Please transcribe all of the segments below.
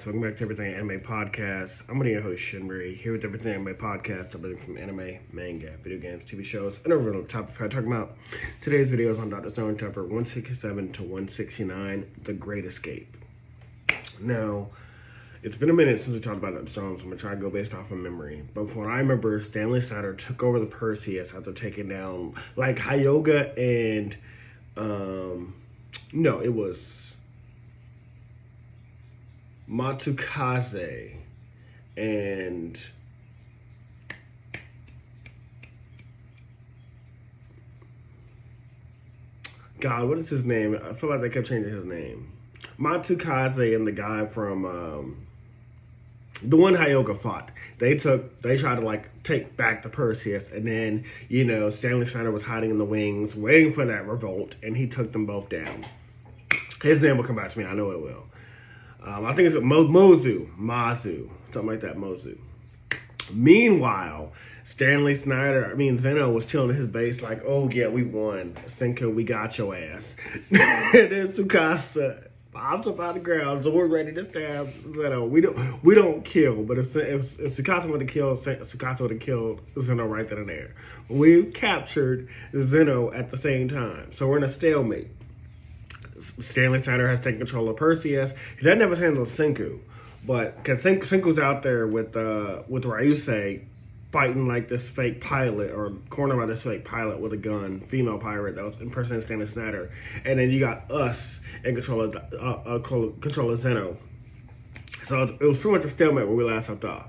guys, welcome back to Everything Anime Podcast. I'm one of your host, Shinry, here with Everything Anime Podcast, everything from anime, manga, video games, TV shows, and over the topic I'm talking about. Today's video is on Dr. Stone, chapter 167 to 169, The Great Escape. Now, it's been a minute since we talked about Dr. Stone, so I'm going to try to go based off of memory. But from what I remember, Stanley Snyder took over the Perseus after taking down, like, Hyoga and, no, it was Matsukaze and God, what is his name? I feel like they kept changing his name. Matsukaze and the guy from the one Hyoga fought. They tried to like take back the Perseus, and then Stanley Snyder was hiding in the wings, waiting for that revolt, and he took them both down. His name will come back to me. I know it will. I think it's Mazu, something like that, Mozu. Meanwhile, Zeno was chilling at his base like, oh yeah, we won. Senku, we got your ass. And then Tsukasa pops up out of the ground, so we're ready to stab Zeno. We don't kill, but if Tsukasa would have killed, Tsukasa would have killed Zeno right then and there. We captured Zeno at the same time, so we're in a stalemate. Stanley Snyder has taken control of Perseus. He doesn't have his hand on Senku, but because Senku's out there with Ryusei fighting like this fake pilot or cornered by this fake pilot with a gun, female pirate that was impersonating Stanley Snyder, and then you got us in control of Zeno. So it was pretty much a stalemate where we last left off.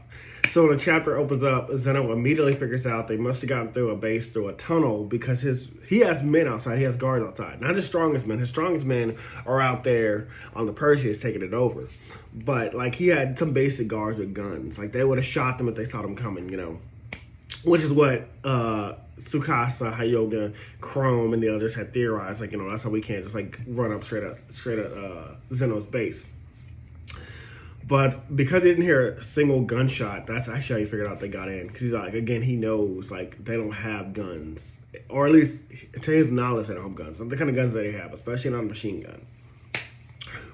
So when the chapter opens up, Zeno immediately figures out they must have gotten through a base, through a tunnel, because he has men outside, he has guards outside. Not his strongest men. His strongest men are out there on the Perseus taking it over. But like he had some basic guards with guns. Like they would have shot them if they saw them coming, Which is what Tsukasa, Hyoga, Chrome, and the others had theorized. Like, that's how we can't just like run up straight at Zeno's base. But because he didn't hear a single gunshot, that's actually how he figured out they got in. Because he's like, again, he knows, like, they don't have guns. Or at least, to his knowledge, they don't have guns. Not the kind of guns that they have, especially not a machine gun.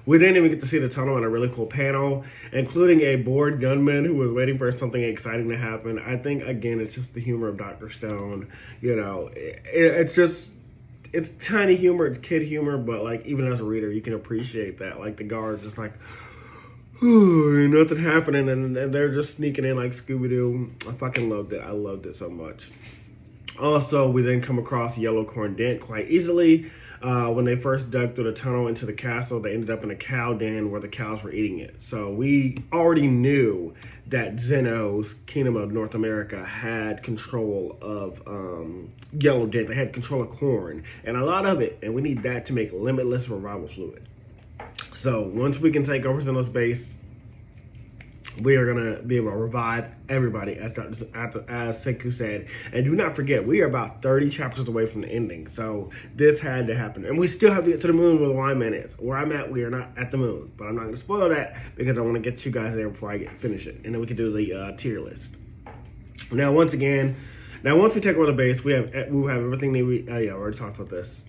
We didn't even get to see the tunnel in a really cool panel, including a bored gunman who was waiting for something exciting to happen. I think, again, it's just the humor of Dr. Stone. It's tiny humor, it's kid humor, but, like, even as a reader, you can appreciate that. Like, the guard's just like, nothing happening, and they're just sneaking in like Scooby-Doo. I fucking loved it. I loved it so much. Also, we then come across Yellow Corn Dent quite easily. When they first dug through the tunnel into the castle, they ended up in a cow den where the cows were eating it. So we already knew that Zeno's Kingdom of North America had control of Yellow Dent. They had control of corn, and a lot of it, and we need that to make limitless revival fluid. So once we can take over Zeno's base, we are going to be able to revive everybody, as Senku said. And do not forget, we are about 30 chapters away from the ending. So this had to happen. And we still have to get to the moon where the wine man is. Where I'm at, we are not at the moon. But I'm not going to spoil that because I want to get you guys there before I finish it. And then we can do the tier list. Now, once we take over the base, we'll have everything we already talked about this.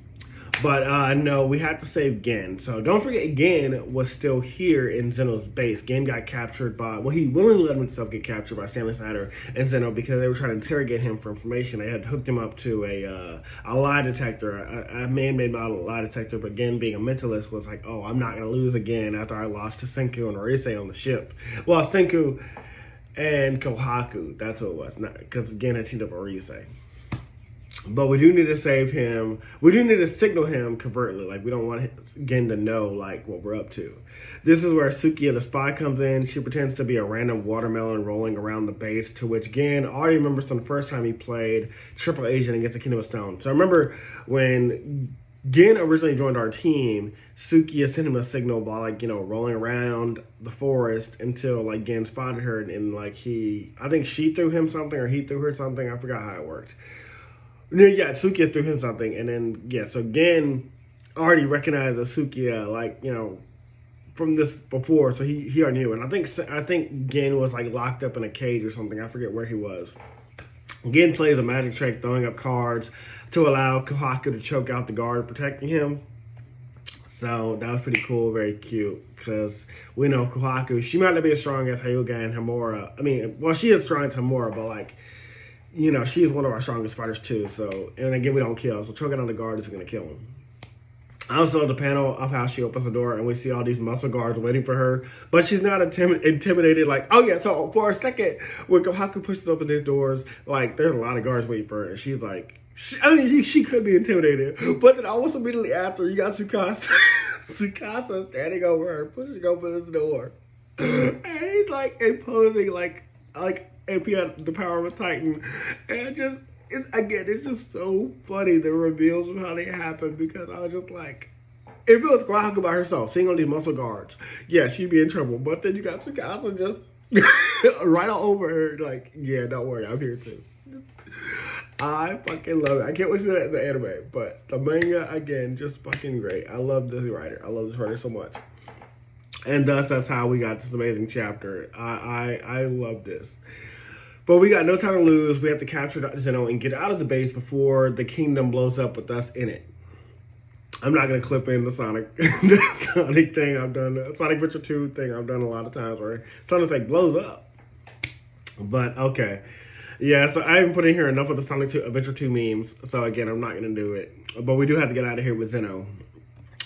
But no, we had to save Gen. So don't forget, Gen was still here in Zeno's base. Gen got captured he willingly let himself get captured by Stanley Snyder and Zeno because they were trying to interrogate him for information. They had hooked him up to a lie detector, a man-made model lie detector. But Gen, being a mentalist, was like, oh, I'm not going to lose again after I lost to Senku and Orisei on the ship. Well, Senku and Kohaku, that's what it was. Because Gen had teamed up with Orisei. But we do need to save him. We do need to signal him covertly. Like, we don't want Gen to know, like, what we're up to. This is where Sukiya the spy comes in. She pretends to be a random watermelon rolling around the base, to which Gen already remembers from the first time he played Triple Agent against the Kingdom of Stone. So I remember when Gen originally joined our team, Sukiya sent him a signal by, like, rolling around the forest until, like, Gen spotted her. And like, I think she threw him something or he threw her something. I forgot how it worked. Yeah, Sukiya threw him something, and then, so Gen already recognized Sukiya, like, from this before, so he already knew. And I think Gen was, like, locked up in a cage or something. I forget where he was. Gen plays a magic trick, throwing up cards to allow Kohaku to choke out the guard protecting him. So that was pretty cool, very cute, because we know Kohaku, she might not be as strong as Hyuga and Hamura. I mean, well, she is strong as Hamura, but like, you know, she is one of our strongest fighters too. So, and again, we don't kill. So choking on the guard is going to kill him. I also love the panel of how she opens the door and we see all these muscle guards waiting for her. But she's not intimidated like, oh yeah, so for a second, when Kohaku pushes open these doors, like there's a lot of guards waiting for her. And she's like, she could be intimidated. But then almost immediately after, you got Tsukasa. Tsukasa standing over her, pushing open this door. And he's like imposing like AP had the power of a Titan. And it's just so funny, the reveals of how they happen, because I was just like, if it was Kohaku by herself, seeing all these muscle guards, yeah, she'd be in trouble. But then you got Tsukasa just right all over her, like, yeah, don't worry, I'm here too. I fucking love it. I can't wait to see that in the anime. But the manga, again, just fucking great. I love this writer. I love this writer so much. And thus, that's how we got this amazing chapter. I love this. But we got no time to lose. We have to capture Dr. Zeno and get out of the base before the kingdom blows up with us in it. I'm not going to clip in the Sonic thing I've done. The Sonic Adventure 2 thing I've done a lot of times where Sonic like blows up. But okay. Yeah, so I haven't put in here enough of the Sonic Adventure 2 memes. So again, I'm not going to do it. But we do have to get out of here with Zeno.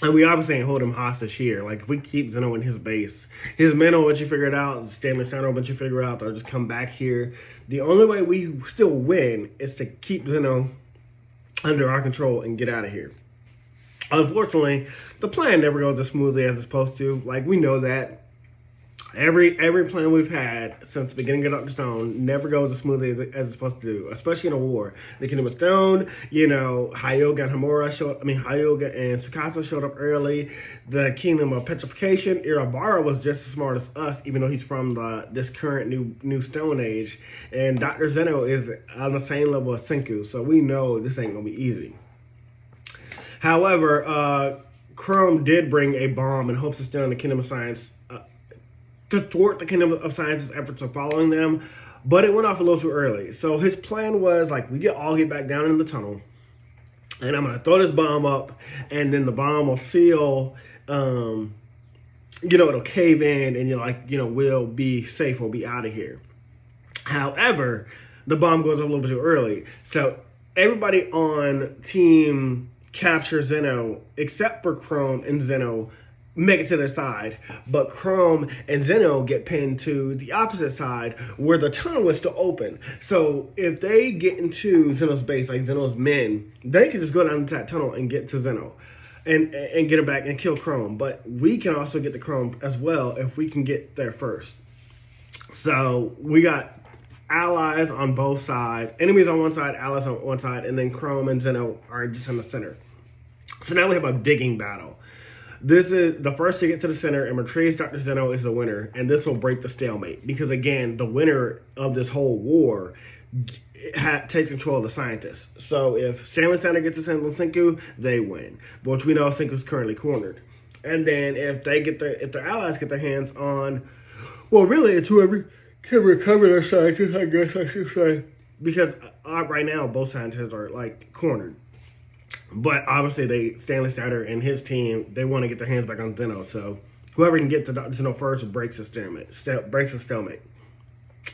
And we obviously ain't hold him hostage here. Like, if we keep Zeno in his base, his men will let you figure it out. Stanley Steiner will let you figure it out. They'll just come back here. The only way we still win is to keep Zeno under our control and get out of here. Unfortunately, the plan never goes as smoothly as it's supposed to. Like, we know that. Every plan we've had since the beginning of Dr. Stone never goes as smoothly as it's supposed to do, especially in a war. The Kingdom of Stone, you know, Hyuga and Tsukasa showed up early. The Kingdom of Petrification, Irabara was just as smart as us, even though he's from this current new Stone Age. And Dr. Zeno is on the same level as Senku, so we know this ain't gonna be easy. However, Chrome did bring a bomb in hopes of stealing the Kingdom of Science to thwart the Kingdom of Science's efforts of following them, but it went off a little too early. So his plan was, like, we all get back down in the tunnel, and I'm going to throw this bomb up, and then the bomb will seal, it'll cave in, and, we'll be safe, we'll be out of here. However, the bomb goes up a little bit too early. So everybody on Team Capture Zeno, except for Chrome and Zeno, make it to their side, but Chrome and Zeno get pinned to the opposite side where the tunnel is still open. So if they get into Zeno's base, like Zeno's men, they can just go down into that tunnel and get to Zeno and get him back and kill Chrome. But we can also get to Chrome as well if we can get there first. So we got allies on both sides, enemies on one side, allies on one side, and then Chrome and Zeno are just in the center. So now we have a digging battle. This is the first to get to the center and retrieves Dr. Zeno is the winner, and this will break the stalemate because, again, the winner of this whole war takes control of the scientists. So if Stanley Center gets to send on Senku, they win, but we know Senku's currently cornered. And then if their allies get their hands on, well, really, it's whoever can recover their scientists, I guess I should say, because right now both scientists are like cornered. But obviously, Stanley Steiner and his team, they want to get their hands back on Zeno. So whoever can get to Dr. Zeno first breaks the stalemate.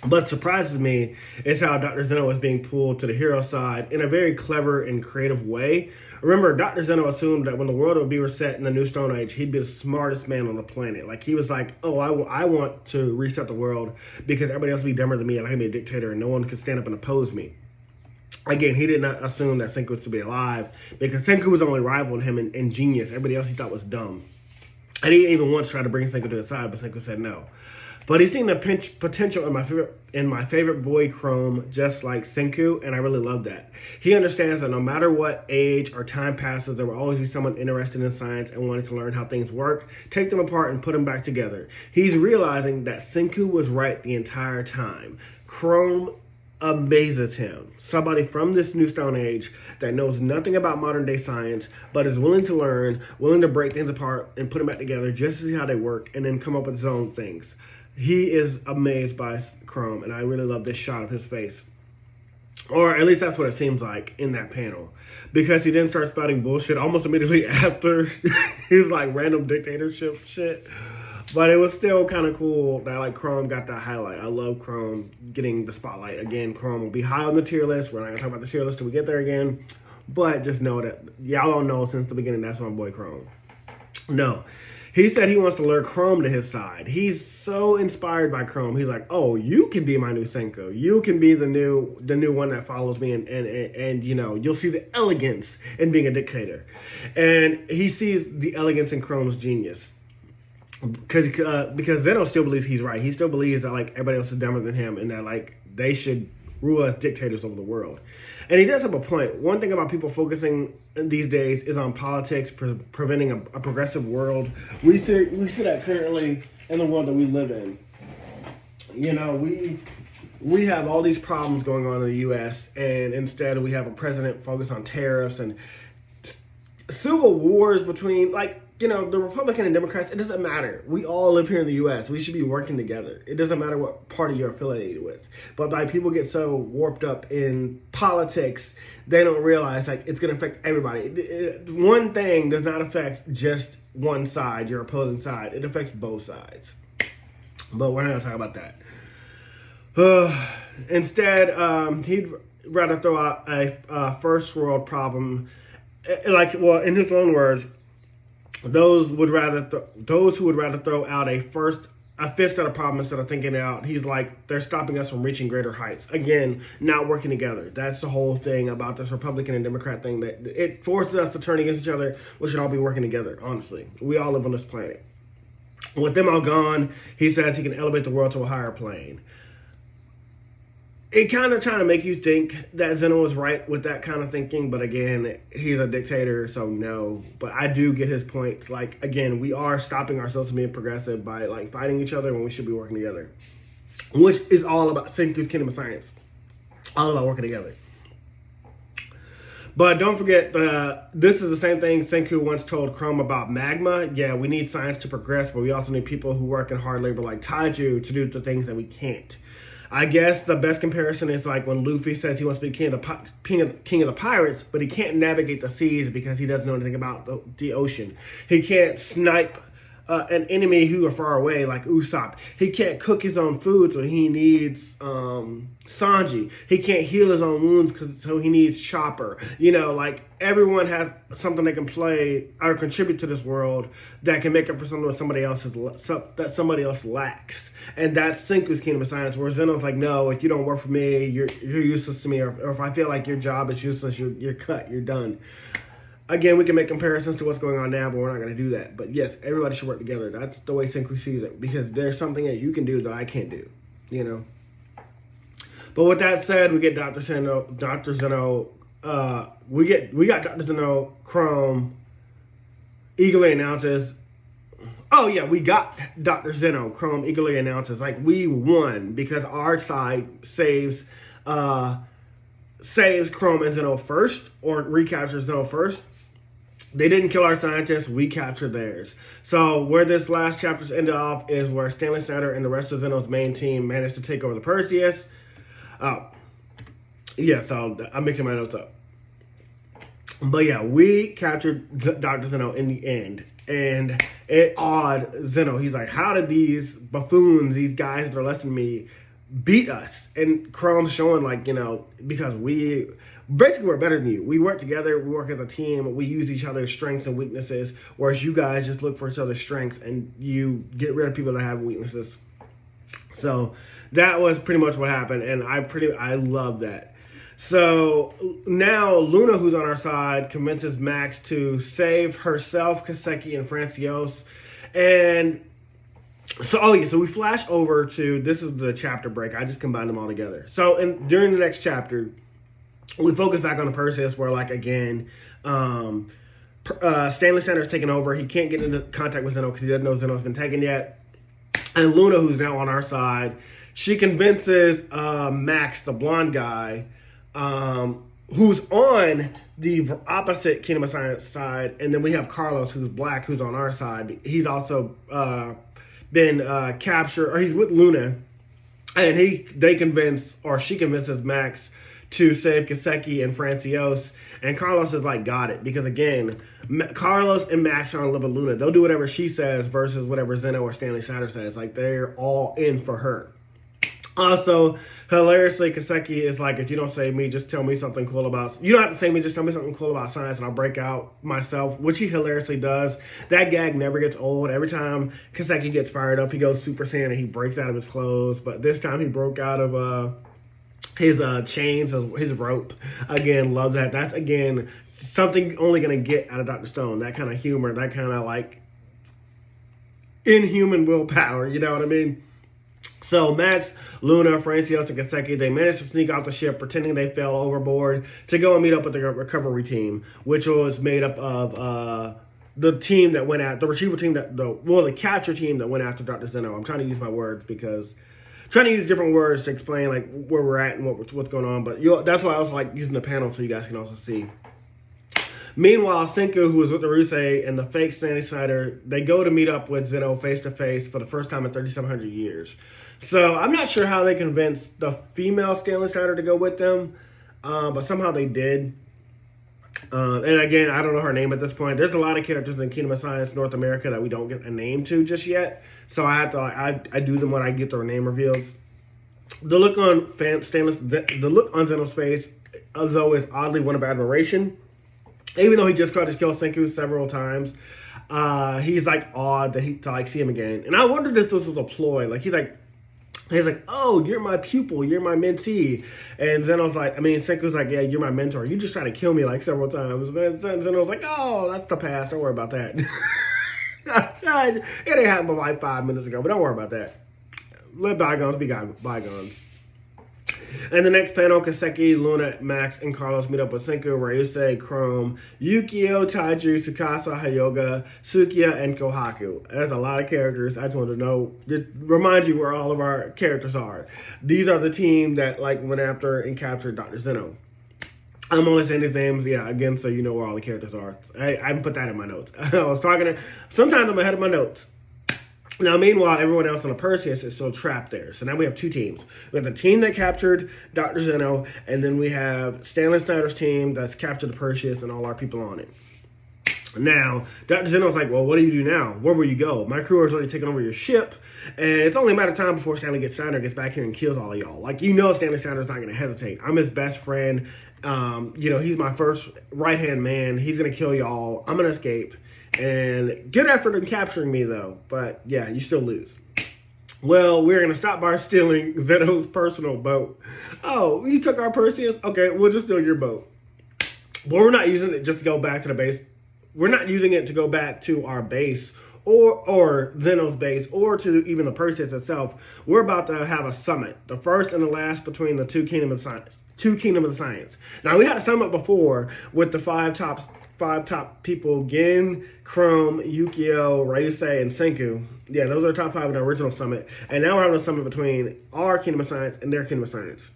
But surprises me is how Dr. Zeno is being pulled to the hero side in a very clever and creative way. Remember, Dr. Zeno assumed that when the world would be reset in the new Stone Age, he'd be the smartest man on the planet. Like, he was like, oh, I want to reset the world because everybody else will be dumber than me and I can be a dictator and no one can stand up and oppose me. Again, he did not assume that Senku was to be alive because Senku was the only rival in him in genius. Everybody else he thought was dumb. And he even once tried to bring Senku to his side, but Senku said no. But he's seen the potential in my favorite boy Chrome, just like Senku, and I really love that. He understands that no matter what age or time passes, there will always be someone interested in science and wanting to learn how things work, take them apart, and put them back together. He's realizing that Senku was right the entire time. Chrome amazes him. Somebody from this new Stone Age that knows nothing about modern day science, but is willing to learn, willing to break things apart and put them back together just to see how they work and then come up with his own things. He is amazed by Chrome, and I really love this shot of his face. Or at least that's what it seems like in that panel. Because he didn't start spouting bullshit almost immediately after his like random dictatorship shit. But it was still kind of cool that like Chrome got that highlight. I love Chrome getting the spotlight. Again, Chrome will be high on the tier list. We're not going to talk about the tier list till we get there again. But just know that y'all don't know since the beginning that's my boy Chrome. No. He said he wants to lure Chrome to his side. He's so inspired by Chrome. He's like, oh, you can be my new Senku. You can be the new one that follows me, and you know, you'll see the elegance in being a dictator. And he sees the elegance in Chrome's genius. Because Zeno still believes he's right. He still believes that like everybody else is dumber than him, and that like they should rule as dictators over the world. And he does have a point. One thing about people focusing these days is on politics, preventing a progressive world. We see that currently in the world that we live in. You know, we have all these problems going on in the U.S., and instead we have a president focused on tariffs and civil wars between, like, you know, the Republican and Democrats. It doesn't matter. We all live here in the U.S. We should be working together. It doesn't matter what party you're affiliated with. But like, people get so warped up in politics, they don't realize like it's going to affect everybody. One thing does not affect just one side, your opposing side. It affects both sides. But we're not going to talk about that. Instead, he'd rather throw out a first world problem. Like, well, in his own words, those who would rather throw out a fist at a problem instead of thinking it out. He's like, they're stopping us from reaching greater heights. Again, not working together. That's the whole thing about this Republican and Democrat thing, that it forces us to turn against each other. We should all be working together, honestly. We all live on this planet. With them all gone, he says he can elevate the world to a higher plane. It kind of trying to make you think that Zeno was right with that kind of thinking, but again, he's a dictator, so no. But I do get his points. Like, again, we are stopping ourselves from being progressive by like fighting each other when we should be working together, which is all about Senku's Kingdom of Science, all about working together. But don't forget, this is the same thing Senku once told Chrome about magma. Yeah, we need science to progress, but we also need people who work in hard labor like Taiju to do the things that we can't. I guess the best comparison is like when Luffy says he wants to be king of the pirates, but he can't navigate the seas because he doesn't know anything about the ocean. He can't snipe an enemy who are far away like Usopp. He can't cook his own food, so he needs Sanji. He can't heal his own wounds, so he needs Chopper. You know, like, everyone has something they can play or contribute to this world that can make up for something that somebody else lacks. And that's Senku's Kingdom of Science, where Zeno's like, no, if you don't work for me, you're useless to me. Or if I feel like your job is useless, you're cut, you're done. Again, we can make comparisons to what's going on now, but we're not going to do that. But yes, everybody should work together. That's the way Senku sees it, because there's something that you can do that I can't do, you know. But with that said, we get Dr. Zeno, we got Dr. Zeno. Chrome eagerly announces, oh yeah, we got Dr. Zeno. Chrome eagerly announces, like, we won because our side saves Chrome and Zeno first, or recaptures Zeno first. They didn't kill our scientists, we captured theirs. So where this last chapter's ended off is where Stanley Snyder and the rest of Zeno's main team managed to take over the Perseus. Yeah, so I'm mixing my notes up. But yeah, we captured Dr. Zeno in the end. And it awed Zeno. He's like, how did these buffoons, these guys that are less than me, beat us? And Chrome's showing, like, you know, because we're better than you. We work together, we work as a team, we use each other's strengths and weaknesses, whereas you guys just look for each other's strengths and you get rid of people that have weaknesses. So that was pretty much what happened, and I love that. So now Luna, who's on our side, convinces Max to save herself, Kaseki, and Francios. And so we flash over to, this is the chapter break. I just combined them all together. So during the next chapter, we focus back on the Perseus, where, like, again, Stanley Sanders taking over. He can't get into contact with Zeno because he doesn't know Zeno's been taken yet. And Luna, who's now on our side, she convinces Max, the blonde guy, who's on the opposite Kingdom of Science side. And then we have Carlos, who's black, who's on our side. He's also been captured, or he's with Luna. And she convinces Max to save Kaseki and Francios. And Carlos is like, got it. Because again, Carlos and Max are on Live Luna. They'll do whatever she says versus whatever Zeno or Stanley Snyder says. Like, they're all in for her. Also, hilariously, Kaseki is like, if you don't save me, just tell me something cool about... You don't have to save me, just tell me something cool about science and I'll break out myself, which he hilariously does. That gag never gets old. Every time Kaseki gets fired up, he goes Super Saiyan and he breaks out of his clothes. But this time he broke out of his chains, his rope. Again, love that. That's, again, something only going to get out of Dr. Stone. That kind of humor, that kind of, like, inhuman willpower, you know what I mean? So Max, Luna, Francios, and Kaseki, they managed to sneak off the ship pretending they fell overboard to go and meet up with the recovery team, which was made up of the team that went at the retrieval team the capture team that went after Dr. Zeno. I'm trying to use my words because trying to use different words to explain like where we're at and what's going on. But that's why I also like using the panel so you guys can also see. Meanwhile, Senku, who was with the Rusei and the fake Stanley Snyder, they go to meet up with Zeno face-to-face for the first time in 3,700 years. So I'm not sure how they convinced the female Stanley Snyder to go with them, but somehow they did. And again, I don't know her name at this point. There's a lot of characters in Kingdom of Science North America that we don't get a name to just yet. So I have to I do them when I get their name revealed. The look on Zeno's face, though, is oddly one of admiration. Even though he just tried to kill Senku several times, he's like awed that to see him again. And I wondered if this was a ploy. Like he's like, oh, you're my pupil, you're my mentee. And Senku's like, yeah, you're my mentor. You just trying to kill me like several times. But Zeno's like, oh, that's the past. Don't worry about that. It ain't happened but like 5 minutes ago, but don't worry about that. Let bygones be bygones. And the next panel, Kaseki, Luna, Max, and Carlos meet up with Senku, Ryusei, Chrome, Yukio, Taiju, Tsukasa, Hyoga, Sukiya, and Kohaku. There's a lot of characters. I just wanted to remind you where all of our characters are. These are the team that went after and captured Dr. Zeno. I'm only saying these names, again, so you know where all the characters are. I put that in my notes. Sometimes I'm ahead of my notes. Now, meanwhile, everyone else on the Perseus is still trapped there. So now we have two teams. We have the team that captured Dr. Zeno, and then we have Stanley Snyder's team that's captured the Perseus and all our people on it. Now, Dr. Zeno's like, well, what do you do now? Where will you go? My crew has already taken over your ship, and it's only a matter of time before Stanley Snyder gets back here and kills all of y'all. Stanley Snyder's not going to hesitate. I'm his best friend. He's my first right-hand man. He's going to kill y'all. I'm going to escape. And good effort in capturing me, though. But, yeah, you still lose. Well, we're going to stop by stealing Zeno's personal boat. Oh, you took our Perseus? Okay, we'll just steal your boat. But we're not using it just to go back to the base. We're not using it to go back to our base or Zeno's base or to even the Perseus itself. We're about to have a summit. The first and the last between the two Kingdoms of Science. Now, we had a summit before with the five top people, Gin, Chrome, Yukio, Ryusei, and Senku. Yeah, those are the top 5 in the original summit. And now we're having a summit between our Kingdom of Science and their Kingdom of Science.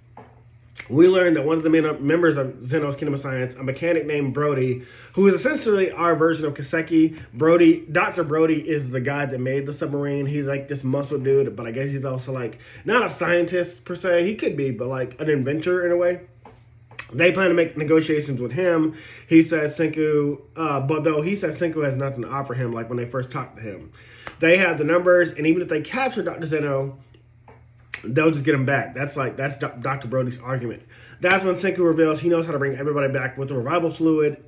We learned that one of the members of Zeno's Kingdom of Science, a mechanic named Brody, who is essentially our version of Kaseki. Dr. Brody is the guy that made the submarine. He's like this muscle dude, but I guess he's also not a scientist per se. He could be, but an inventor in a way. They plan to make negotiations with him. He says Senku has nothing to offer him, when they first talked to him. They have the numbers, and even if they capture Dr. Zeno, they'll just get him back. That's Dr. Brody's argument. That's when Senku reveals he knows how to bring everybody back with the revival fluid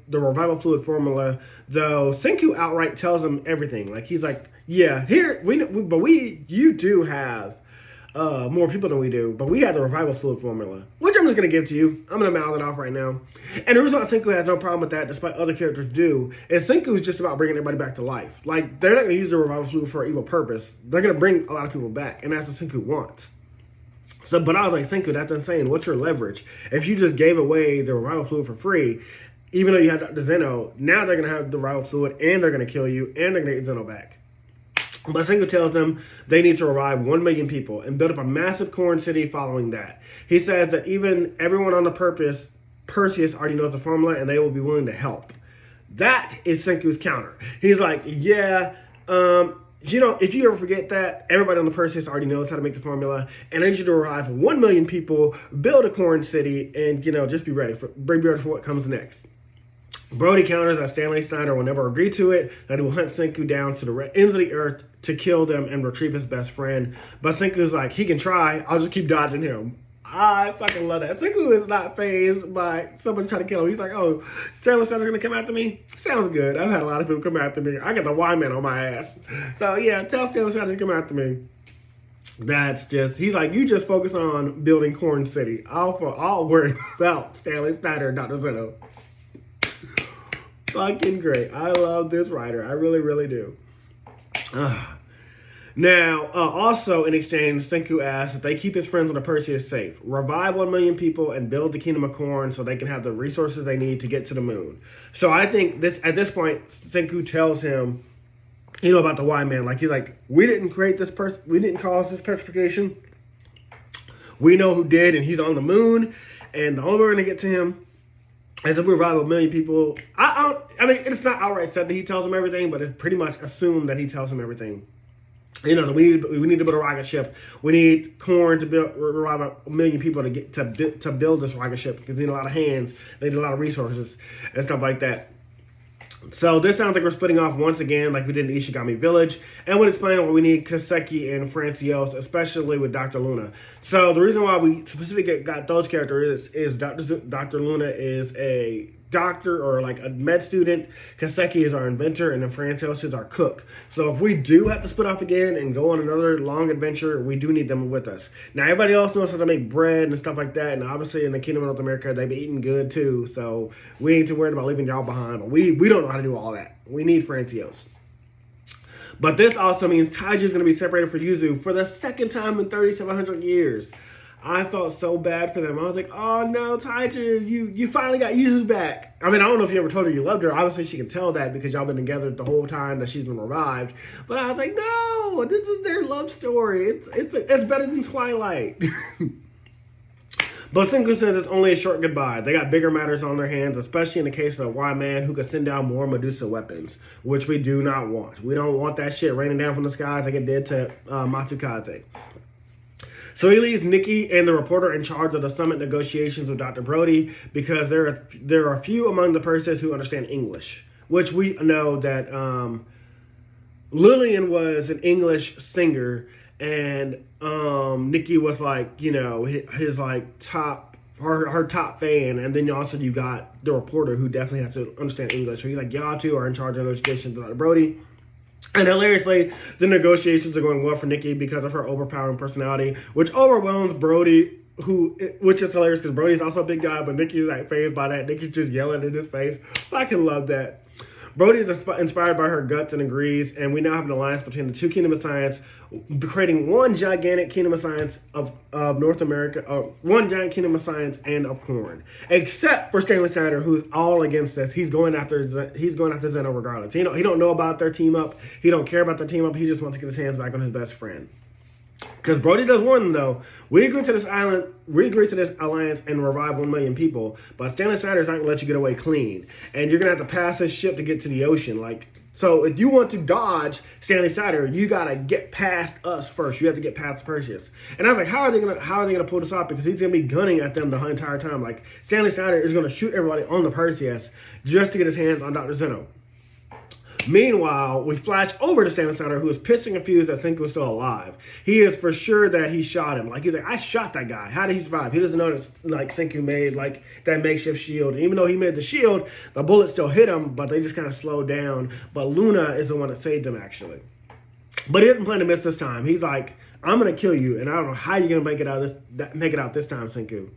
formula, though Senku outright tells him everything. He's like, yeah, you do have more people than we do, but we have the revival fluid formula, which I'm just going to give to you. I'm going to mouth it off right now. And the reason why Senku has no problem with that, despite other characters do, is Senku is just about bringing everybody back to life. They're not going to use the revival fluid for an evil purpose. They're going to bring a lot of people back, and that's what Senku wants. But I was like, Senku, that's insane. What's your leverage? If you just gave away the revival fluid for free, even though you have Dr. Zeno, now they're going to have the revival fluid, and they're going to kill you, and they're going to get Zeno back. But Senku tells them they need to revive 1 million people and build up a massive corn city following that. He says that even everyone on the Perseus already knows the formula and they will be willing to help. That is Senku's counter. He's like, yeah, you know, if you ever forget that, everybody on the Perseus already knows how to make the formula, and I need you to arrive 1 million people, build a corn city, and, you know, just be ready for what comes next. Brody counters that Stanley Snyder will never agree to it, that he will hunt Senku down to the ends of the earth to kill them and retrieve his best friend. But Senku's like, he can try, I'll just keep dodging him. I fucking love that. Senku is not fazed by someone trying to kill him. He's like, oh, Stanley Snyder's gonna come after me? Sounds good. I've had a lot of people come after me. I got the Y-Man on my ass. So yeah, tell Stanley Snyder to come after me. That's just, he's like, you just focus on building Corn City. I'll worry about Stanley Snyder and Dr. Zeno. Fucking great. I love this writer. I really, really do. Now, also in exchange, Senku asks if they keep his friends on the Perseus safe, revive 1 million people, and build the Kingdom of Corn so they can have the resources they need to get to the moon. So I think at this point, Senku tells him, you know, about the Y-Man. Like, he's like, we didn't create this person. We didn't cause this petrification. We know who did, and he's on the moon. And the only way we're going to get to him is if we revive 1 million people. I mean, it's not outright said that he tells him everything, but it's pretty much assumed that he tells him everything. You know, we need to build a rocket ship. We need corn to revive 1 million people to build this rocket ship, because they need a lot of hands, they need a lot of resources and stuff like that. So this sounds like we're splitting off once again, like we did in Ishigami Village, and would explain why we need Kaseki and Francios, especially with Dr. Luna. So the reason why we specifically got those characters is Dr. Luna is a doctor or like a med student, Kaseki is our inventor, and then Francios is our cook. So if we do have to split off again and go on another long adventure, we do need them with us. Now everybody else knows how to make bread and stuff like that, and obviously in the Kingdom of North America they be eating good too, so we ain't too worried about leaving y'all behind. But we don't know how to do all that. We need Francios. But this also means Taiji is going to be separated from Yuzu for the second time in 3,700 years. I felt so bad for them. I was like, oh no, Taiji, you finally got Yuzu back. I mean, I don't know if you ever told her you loved her. Obviously, she can tell that because y'all been together the whole time that she's been revived. But I was like, no, this is their love story. It's better than Twilight. But Senku says it's only a short goodbye. They got bigger matters on their hands, especially in the case of the Y-Man, who could send down more Medusa weapons, which we do not want. We don't want that shit raining down from the skies like it did to Matsukaze. So he leaves Nikki and the reporter in charge of the summit negotiations with Dr. Brody, because there are a few among the Perseus who understand English, which we know that Lillian was an English singer, and Nikki was like, you know, his like her top fan, and then also you got the reporter who definitely has to understand English. So he's like, y'all two are in charge of negotiations with Dr. Brody. And hilariously, the negotiations are going well for Nikki because of her overpowering personality, which overwhelms Brody, which is hilarious because Brody's also a big guy, but Nikki's like fazed by that. Nikki's just yelling in his face. I can love that. Brody is inspired by her guts and agrees, and we now have an alliance between the two Kingdom of Science, creating one gigantic Kingdom of Science of North America, one giant Kingdom of Science and of Corn. Except for Stanley Snyder, who's all against this. He's going after Zeno regardless. He don't know about their team up. He don't care about their team up. He just wants to get his hands back on his best friend. Because Brody does warn them, though. We agree to this alliance and revive 1 million people, but Stanley Snyder's not going to let you get away clean. And you're going to have to pass this ship to get to the ocean. So if you want to dodge Stanley Snyder, you got to get past us first. You have to get past Perseus. And I was like, how are they going to pull this off? Because he's going to be gunning at them the entire time. Like, Stanley Snyder is going to shoot everybody on the Perseus just to get his hands on Dr. Zeno. Meanwhile, we flash over to Stanley Snyder, who is pissed and confused that Senku is still alive. He is for sure that he shot him. Like, he's like, I shot that guy. How did he survive? He doesn't know that, like, Senku made, like, that makeshift shield. And even though he made the shield, the bullet still hit him, but they just kind of slowed down. But Luna is the one that saved him, actually. But he didn't plan to miss this time. He's like, I'm going to kill you, and I don't know how you're going to make it out this time, Senku.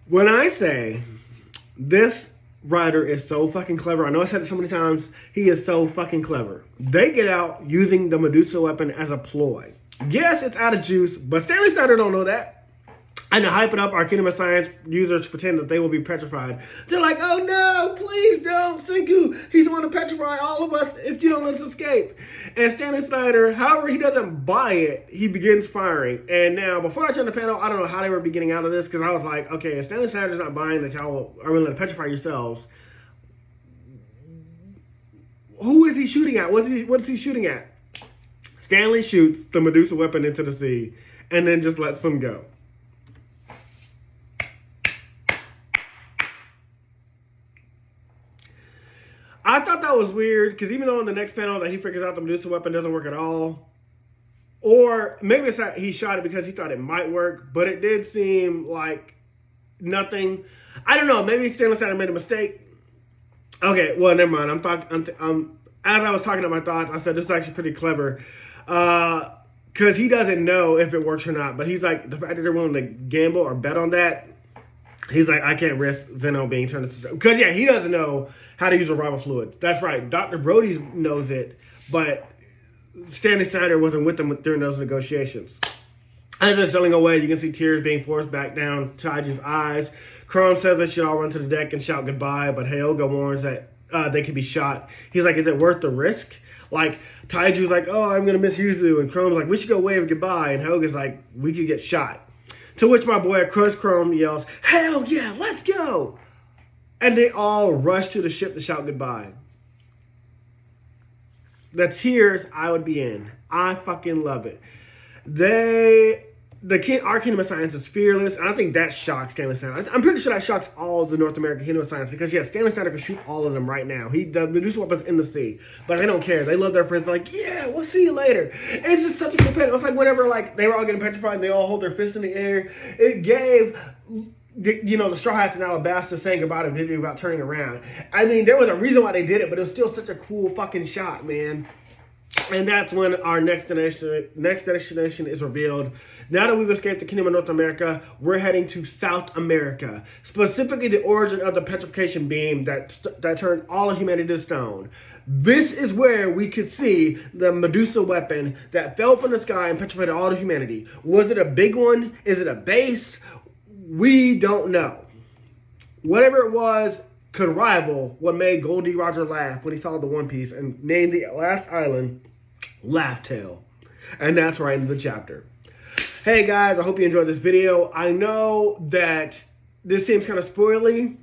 When I say this writer is so fucking clever, I know I said it so many times, he is so fucking clever. They get out using the Medusa weapon as a ploy. Yes, it's out of juice, but Stanley Snyder don't know that. And to hype it up, our Kingdom of Science users pretend that they will be petrified. They're like, oh no, please don't, Senku. He's the one to petrify all of us if you don't let us escape. And Stanley Snyder, however, he doesn't buy it, he begins firing. And now, before I turn the panel, I don't know how they were beginning out of this, because I was like, okay, if Stanley Snyder's not buying that y'all are willing to petrify yourselves, Who is he shooting at? What's he shooting at? Stanley shoots the Medusa weapon into the sea and then just lets them go. I thought that was weird because even though in the next panel that he figures out the Medusa weapon doesn't work at all, or maybe it's that he shot it because he thought it might work, but it did seem like nothing. I don't know. Maybe Stanley Satter made a mistake. Okay, well, never mind. As I was talking about my thoughts, I said this is actually pretty clever because he doesn't know if it works or not. But he's like, the fact that they're willing to gamble or bet on that, he's like, I can't risk Zeno being turned into... Because, yeah, he doesn't know how to use arrival fluid. That's right. Dr. Brody knows it, but Stanley Snyder wasn't with them during those negotiations. As they're sailing away, you can see tears being forced back down Taiju's eyes. Chrome says they should all run to the deck and shout goodbye, but Hyoga warns that they could be shot. He's like, is it worth the risk? Like, Taiju's like, oh, I'm going to miss Yuzu. And Chrome's like, we should go wave goodbye. And Hyoga's like, we could get shot. To which my boy, Crush Chrome, yells, hell yeah, let's go. And they all rush to the ship to shout goodbye. The tears I would be in. I fucking love it. Our Kingdom of Science is fearless, and I think that shocks Stanley Snyder. I'm pretty sure that shocks all of the North American Kingdom of Science because, yeah, Stanley Snyder can shoot all of them right now. The Medusa weapon's in the sea, but they don't care. They love their friends. They're like, yeah, we'll see you later. It's just such a cool panel. It's like whenever they were all getting petrified and they all hold their fists in the air. It gave... the Straw Hats and Alabasta saying goodbye to Vivian without turning around. I mean, there was a reason why they did it, but it was still such a cool fucking shot, man. And that's when our next destination is revealed. Now that we've escaped the Kingdom of North America, we're heading to South America. Specifically, the origin of the petrification beam that turned all of humanity to stone. This is where we could see the Medusa weapon that fell from the sky and petrified all of humanity. Was it a big one? Is it a base? We don't know. Whatever it was could rival what made Goldie Roger laugh when he saw the One Piece and named the last island Laugh Tale. And that's right into the chapter. Hey guys, I hope you enjoyed this video. I know that this seems kind of spoily,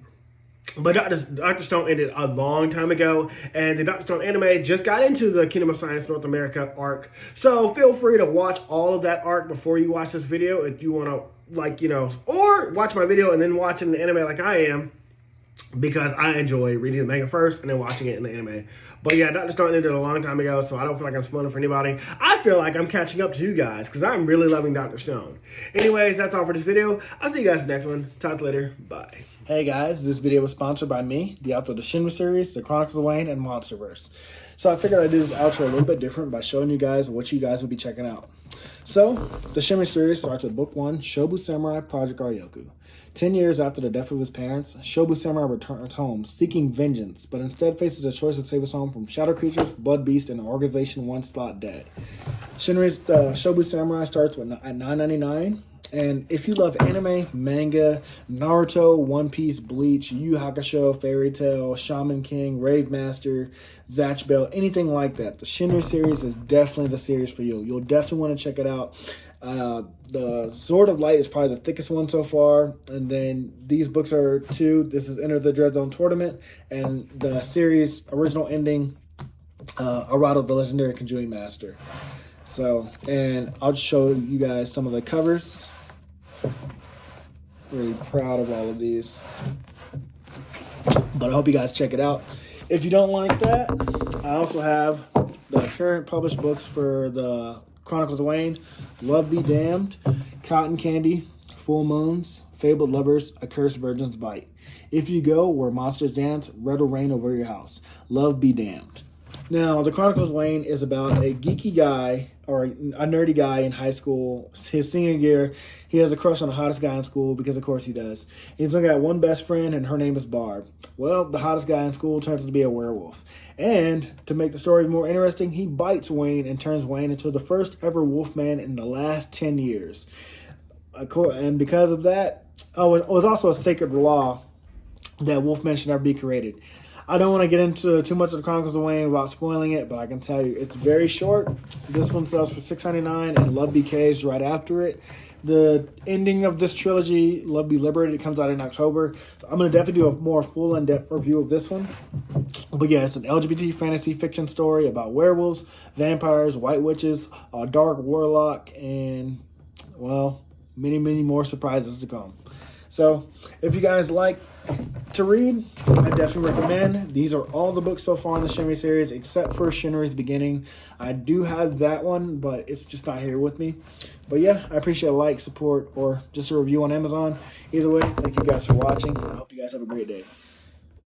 but Dr. Stone ended a long time ago, and the Dr. Stone anime just got into the Kingdom of Science North America arc. So feel free to watch all of that arc before you watch this video if you want to, or watch my video and then watching the anime like I am, because I enjoy reading the manga first and then watching it in the anime. But yeah, Dr. Stone ended a long time ago, so I don't feel like I'm spoiling for anybody. I feel like I'm catching up to you guys because I'm really loving Dr. Stone. Anyways, that's all for this video. I'll see you guys in the next one. Talk to you later. Bye. Hey guys, this video was sponsored by me, the author of the Shinry series, the Chronicles of Wayne, and Monsterverse. So I figured I'd do this outro a little bit different by showing you guys what you guys will be checking out. So, the Shinry series starts with Book 1, Shobu Samurai Project Aryoku. 10 years after the death of his parents, Shobu Samurai returns home seeking vengeance, but instead faces a choice to save his home from shadow creatures, blood beasts, and an organization once thought dead. Shinry's Shobu Samurai starts at $9.99. And if you love anime, manga, Naruto, One Piece, Bleach, Yu Yu Hakusho, Fairy Tail, Shaman King, Rave Master, Zatch Bell, anything like that, the Shinry series is definitely the series for you. You'll definitely want to check it out. The Sword of Light is probably the thickest one so far. And then these books are 2. This is Enter the Dread Zone Tournament. And the series original ending, Arado, the Legendary Conjuring Master. So, and I'll just show you guys some of the covers. Really proud of all of these. But I hope you guys check it out. If you don't like that, I also have the current published books for the Chronicles of Wayne, Love Be Damned, Cotton Candy, Full Moons, Fabled Lovers, A Cursed Virgin's Bite. If You Go Where Monsters Dance, Red will Rain Over Your House. Love Be Damned. Now, the Chronicles of Wayne is about a geeky guy, or a nerdy guy in high school. His senior year, he has a crush on the hottest guy in school, because of course he does. He's only got one best friend, and her name is Barb. Well, the hottest guy in school turns out to be a werewolf. And to make the story more interesting, he bites Wayne and turns Wayne into the first ever wolfman in the last 10 years. And because of that, it was also a sacred law that wolfmen should never be created. I don't want to get into too much of the Chronicles of Wayne without spoiling it, but I can tell you it's very short. This one sells for $6.99, and Love Be Caged right after it. The ending of this trilogy, Love Be Liberated, comes out in October. So I'm going to definitely do a more full in-depth review of this one. But yeah, it's an LGBT fantasy fiction story about werewolves, vampires, white witches, a dark warlock, and, well, many, many more surprises to come. So if you guys like to read, I definitely recommend. These are all the books so far in the Shinry series, except for Shinry's Beginning. I do have that one, but it's just not here with me. But yeah, I appreciate a like, support, or just a review on Amazon. Either way, thank you guys for watching. I hope you guys have a great day.